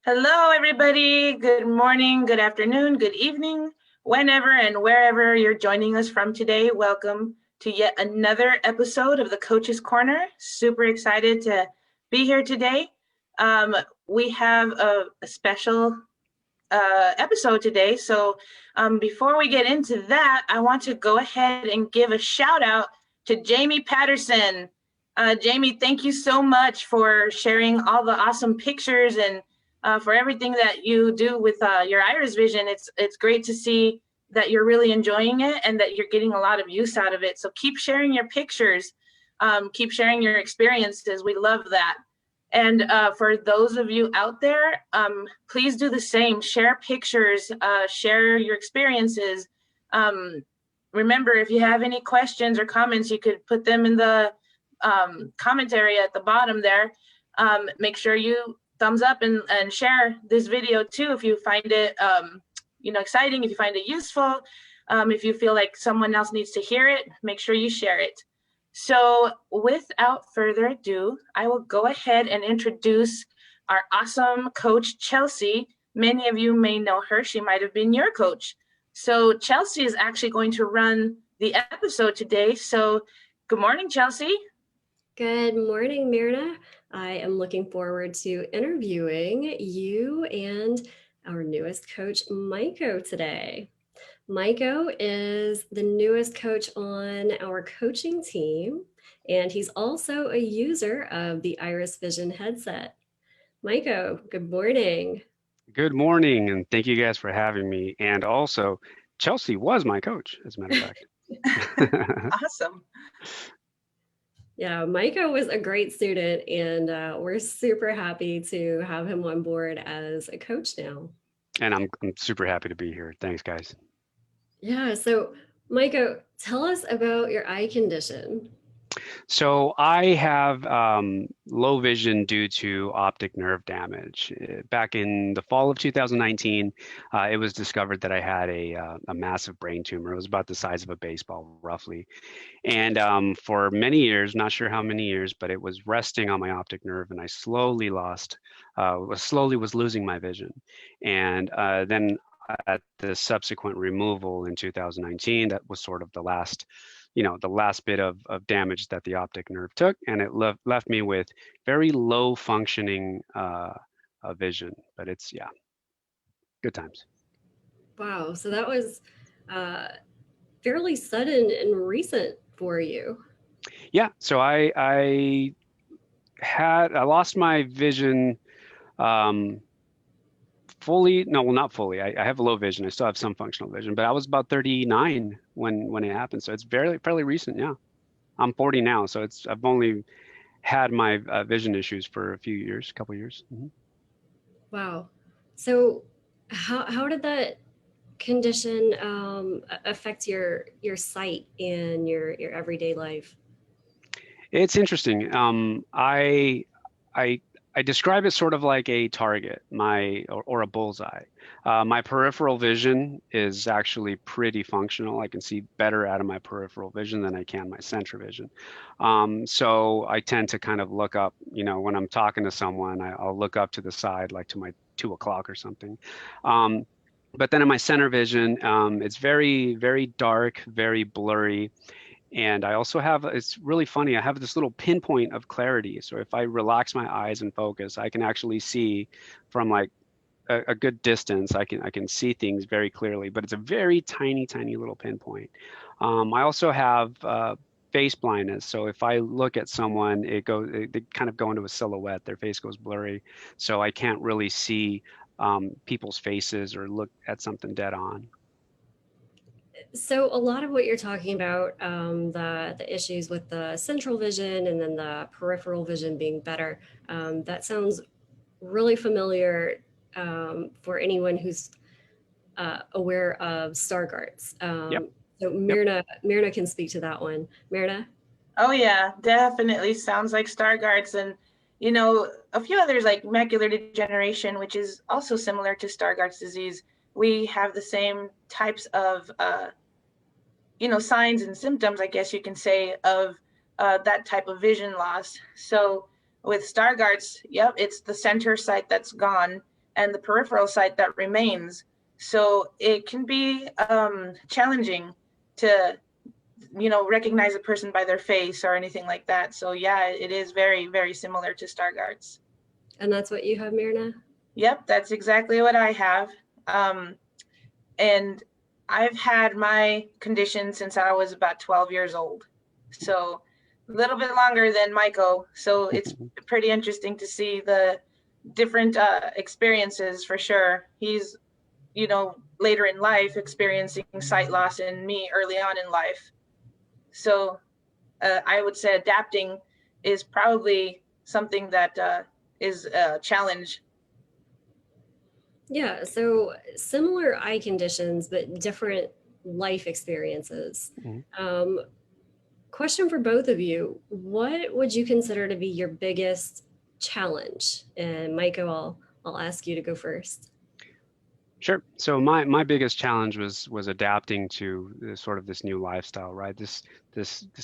Hello, everybody. Good morning, good afternoon, good evening, whenever and wherever you're joining us from today. Welcome to yet another episode of the Coach's Corner. Super excited to be here today. We have a special episode today. So before we get into that, I want to go ahead and give a shout out to Jamie Patterson. Jamie, thank you so much for sharing all the awesome pictures and for everything that you do with your IrisVision. It's great to see that you're really enjoying it and that you're getting a lot of use out of it. So keep sharing your pictures, keep sharing your experiences. We love that. And for those of you out there, please do the same. Share pictures, share your experiences. Remember, if you have any questions or comments, you could put them in the commentary at the bottom there. Make sure you thumbs up and share this video too if you find it exciting, if you find it useful, if you feel like someone else needs to hear it, make sure you share it. So without further ado, I will go ahead and introduce our awesome coach, Chelsie. Many of you may know her. She might have been your coach. So Chelsie is actually going to run the episode today. So good morning, Chelsie. Good morning, Myrna. I am looking forward to interviewing you and our newest coach, Maico, today. Maico is the newest coach on our coaching team, and he's also a user of the IrisVision headset. Maico, good morning. Good morning, and thank you guys for having me. And also, Chelsie was my coach, as a matter of fact. Awesome. Yeah, Maico was a great student, and we're super happy to have him on board as a coach now. And I'm super happy to be here. Thanks, guys. Yeah, so Maico, tell us about your eye condition. So I have low vision due to optic nerve damage. Back in the fall of 2019, it was discovered that I had a massive brain tumor. It was about the size of a baseball, roughly. And for many years, not sure how many years, but it was resting on my optic nerve, and I slowly was losing my vision. And then at the subsequent removal in 2019, that was sort of the last bit of damage that the optic nerve took, and it left me with very low functioning vision. But it's, yeah, good times. Wow, so that was fairly sudden and recent for you. Yeah, so I lost my vision fully. No, well, not fully. I have low vision. I still have some functional vision, but I was about 39 when it happened. So it's fairly recent. Yeah, I'm 40 now, so I've only had my vision issues for a couple years. Mm-hmm. Wow. So how did that condition affect your sight in your everyday life? It's interesting. I describe it sort of like a target, or a bullseye. My peripheral vision is actually pretty functional. I can see better out of my peripheral vision than I can my central vision. So I tend to kind of look up, when I'm talking to someone, I'll look up to the side, like to my 2 o'clock or something. But then in my center vision, it's very, very dark, very blurry. And I also it's really funny, I have this little pinpoint of clarity. So if I relax my eyes and focus, I can actually see from like a good distance. I can see things very clearly, but it's a very tiny, tiny little pinpoint. I also have face blindness. So if I look at someone, they kind of go into a silhouette, their face goes blurry. So I can't really see people's faces or look at something dead on. So a lot of what you're talking about, the issues with the central vision and then the peripheral vision being better, that sounds really familiar for anyone who's aware of Stargardts. Yep. So Myrna can speak to that one. Myrna? Oh yeah, definitely sounds like Stargardts, and a few others like macular degeneration, which is also similar to Stargardt's disease. We have the same types of signs and symptoms, I guess you can say, of that type of vision loss. So with Stargardt's, yep, it's the center site that's gone. and the peripheral sight that remains. So it can be challenging to, recognize a person by their face or anything like that. So yeah, it is very, very similar to Stargardts. And that's what you have, Myrna? Yep, that's exactly what I have. And I've had my condition since I was about 12 years old. So a little bit longer than Maico. So it's pretty interesting to see the different experiences for sure. He's, later in life experiencing sight loss, and me early on in life. So I would say adapting is probably something that is a challenge. Yeah, so similar eye conditions, but different life experiences. Question for both of you. What would you consider to be your biggest challenge? And Maico, I'll ask you to go first. Sure. So my biggest challenge was adapting to sort of this new lifestyle, right? This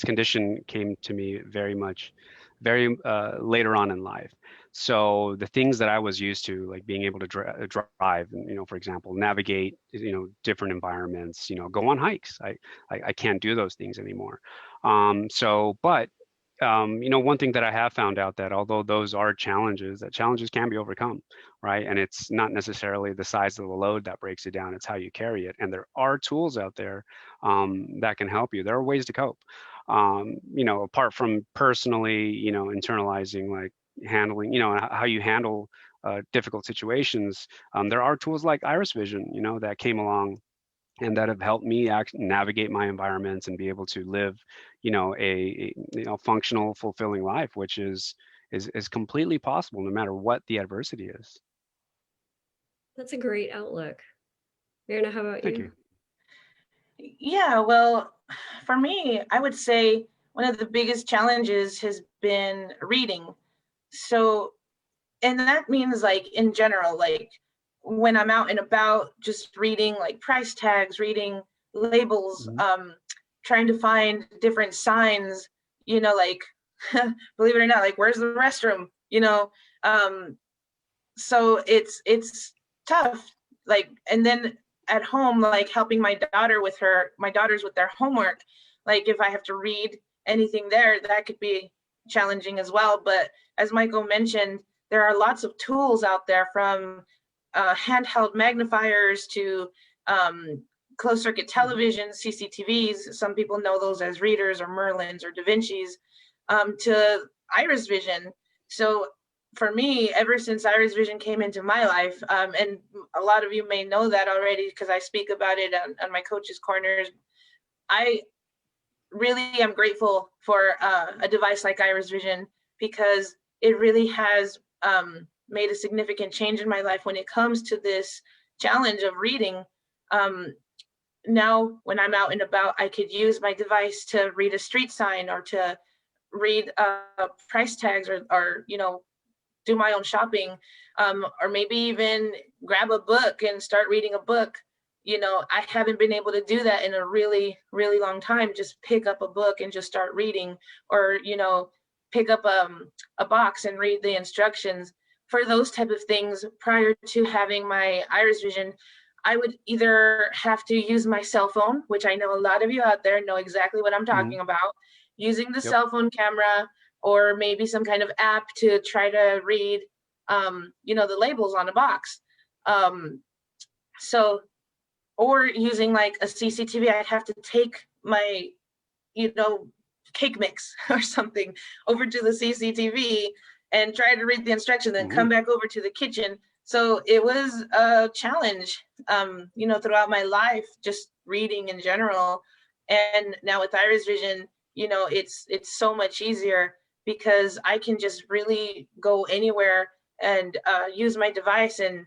condition came to me very later on in life. So the things that I was used to, like being able to drive, and, for example, navigate, different environments, go on hikes. I can't do those things anymore. But one thing that I have found out, that although those are challenges, that challenges can be overcome, right? And it's not necessarily the size of the load that breaks it down, it's how you carry it. And there are tools out there that can help you. There are ways to cope. Apart from personally, internalizing, like handling, how you handle difficult situations, there are tools like IrisVision, that came along and that have helped me navigate my environments and be able to live, a functional, fulfilling life, which is completely possible no matter what the adversity is. That's a great outlook. Myrna, how about Thank you? Yeah, well, for me, I would say one of the biggest challenges has been reading. So, and that means like in general, like when I'm out and about, just reading like price tags, reading labels, trying to find different signs, like believe it or not, like where's the restroom, so it's tough. Like, and then at home, like helping my daughters with their homework, like if I have to read anything there, that could be challenging as well. But as Maico mentioned, there are lots of tools out there, from handheld magnifiers to closed circuit television, CCTVs. Some people know those as readers or Merlins or Da Vinci's, to IrisVision. So for me, ever since IrisVision came into my life, and a lot of you may know that already because I speak about it on my coach's corners, I really am grateful for a device like IrisVision, because it really has made a significant change in my life when it comes to this challenge of reading. Now, when I'm out and about, I could use my device to read a street sign, or to read price tags, or do my own shopping, or maybe even grab a book and start reading a book. I haven't been able to do that in a really, really long time. Just pick up a book and just start reading, or, pick up a box and read the instructions. For those type of things, prior to having my IrisVision, I would either have to use my cell phone, which I know a lot of you out there know exactly what I'm talking about, using the cell phone camera, or maybe some kind of app to try to read, the labels on a box. Or using like a CCTV, I'd have to take my, cake mix or something over to the CCTV and try to read the instructions, then come back over to the kitchen. So it was a challenge, throughout my life, just reading in general. And now with IrisVision, it's so much easier, because I can just really go anywhere and use my device and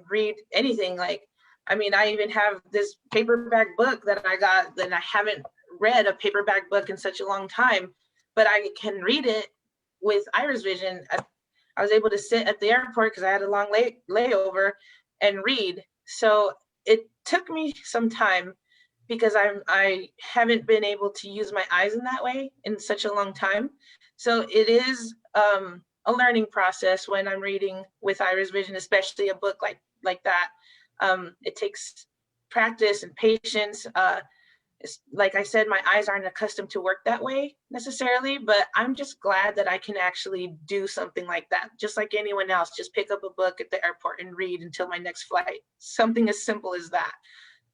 read anything. Like, I mean, I even have this paperback book that I got, that I haven't read a paperback book in such a long time, but I can read it with IrisVision. I was able to sit at the airport because I had a long layover and read. So it took me some time, because I haven't been able to use my eyes in that way in such a long time. So it is a learning process when I'm reading with IrisVision, especially a book like that. It takes practice and patience. Like I said, my eyes aren't accustomed to work that way necessarily, but I'm just glad that I can actually do something like that, just like anyone else, just pick up a book at the airport and read until my next flight, something as simple as that.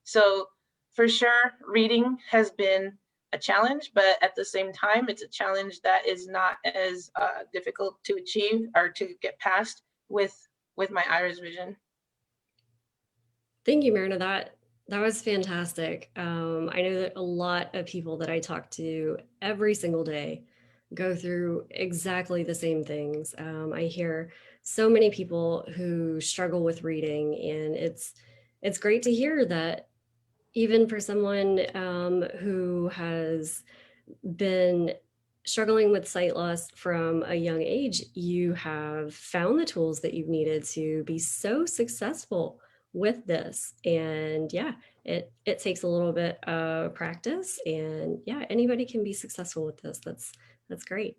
So for sure, reading has been a challenge, but at the same time, it's a challenge that is not as difficult to achieve or to get past with my IrisVision. Thank you, Myrna. That was fantastic. I know that a lot of people that I talk to every single day go through exactly the same things. I hear so many people who struggle with reading, and it's great to hear that even for someone who has been struggling with sight loss from a young age, you have found the tools that you've needed to be so successful with this. And yeah, it takes a little bit of practice, and yeah, anybody can be successful with this. That's great.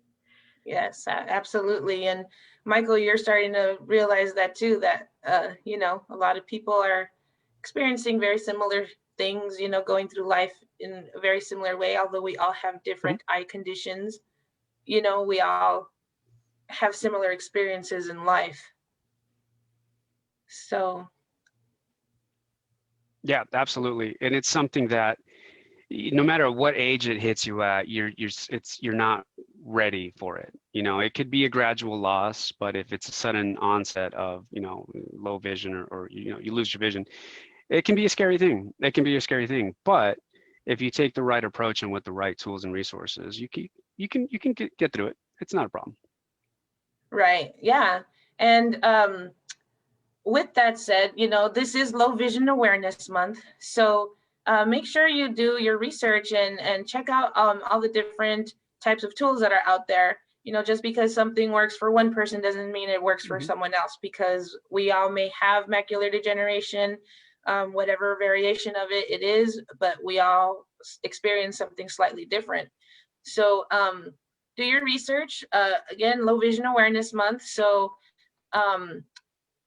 Yes, absolutely. And Michael, you're starting to realize that too, that, a lot of people are experiencing very similar things, going through life in a very similar way, although we all have different eye conditions, we all have similar experiences in life. So. Yeah, absolutely. And it's something that no matter what age it hits you at, you're not ready for it. It could be a gradual loss, but if it's a sudden onset of, low vision or you lose your vision, it can be a scary thing. It can be a scary thing. But if you take the right approach and with the right tools and resources, you can get through it. It's not a problem. Right. Yeah. And with that said, this is Low Vision Awareness Month. So make sure you do your research and check out all the different types of tools that are out there. Just because something works for one person doesn't mean it works for someone else, because we all may have macular degeneration, whatever variation of it is, but we all experience something slightly different. So do your research. Again, Low Vision Awareness Month. So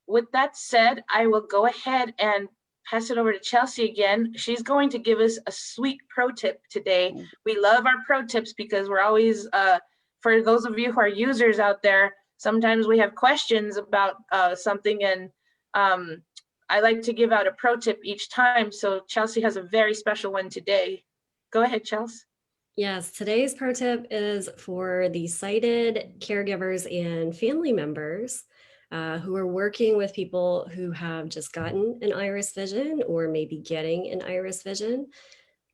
with that said, I will go ahead and pass it over to Chelsie again. She's going to give us a sweet pro tip today. We love our pro tips because we're always, for those of you who are users out there, sometimes we have questions about something, and I like to give out a pro tip each time. So Chelsie has a very special one today. Go ahead, Chelsie. Yes, today's pro tip is for the sighted caregivers and family members who are working with people who have just gotten an IrisVision or maybe getting an IrisVision.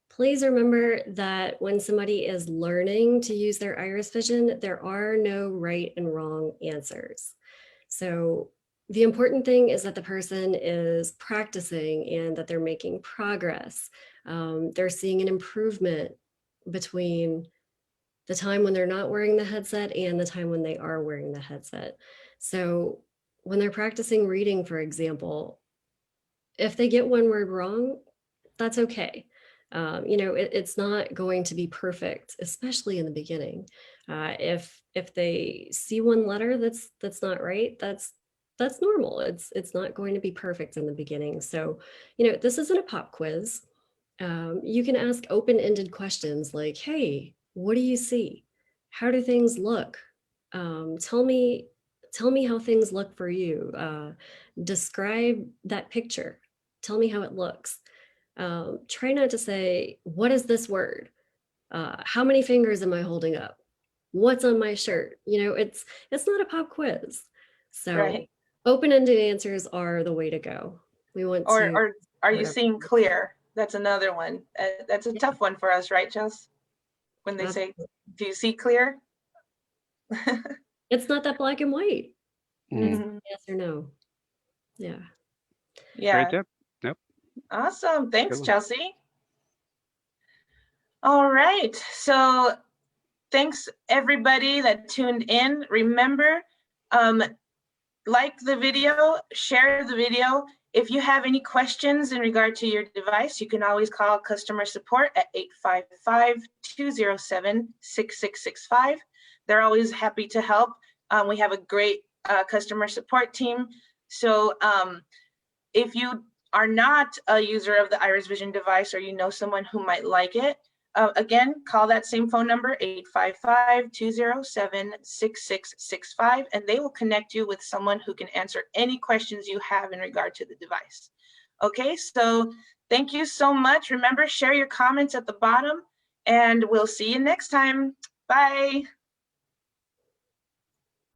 Please remember that when somebody is learning to use their IrisVision, there are no right and wrong answers. So the important thing is that the person is practicing and that they're making progress. They're seeing an improvement between the time when they're not wearing the headset and the time when they are wearing the headset. So when they're practicing reading, for example, if they get one word wrong, that's okay. It's not going to be perfect, especially in the beginning. If they see one letter that's not right, that's normal. It's not going to be perfect in the beginning. So, this isn't a pop quiz. You can ask open-ended questions like, hey, what do you see? How do things look? Tell me how things look for you. Describe that picture. Tell me how it looks. Try not to say, what is this word? How many fingers am I holding up? What's on my shirt? It's not a pop quiz. So Right. Open-ended answers are the way to go. We want to. Or are you seeing clear? That's another one. That's a tough one for us, right, Chelsea? When they say, do you see clear? It's not that black and white. Mm-hmm. Yes or no. Yeah. Yeah. Great tip. Yep. Awesome. Thanks, Chelsie. All right. So thanks everybody that tuned in. Remember, like the video, share the video. If you have any questions in regard to your device, you can always call customer support at 855-207-6665. They're always happy to help. We have a great customer support team. So if you are not a user of the IrisVision device, or you know someone who might like it, again, call that same phone number, 855-207-6665, and they will connect you with someone who can answer any questions you have in regard to the device. Okay, so thank you so much. Remember, share your comments at the bottom, and we'll see you next time. Bye.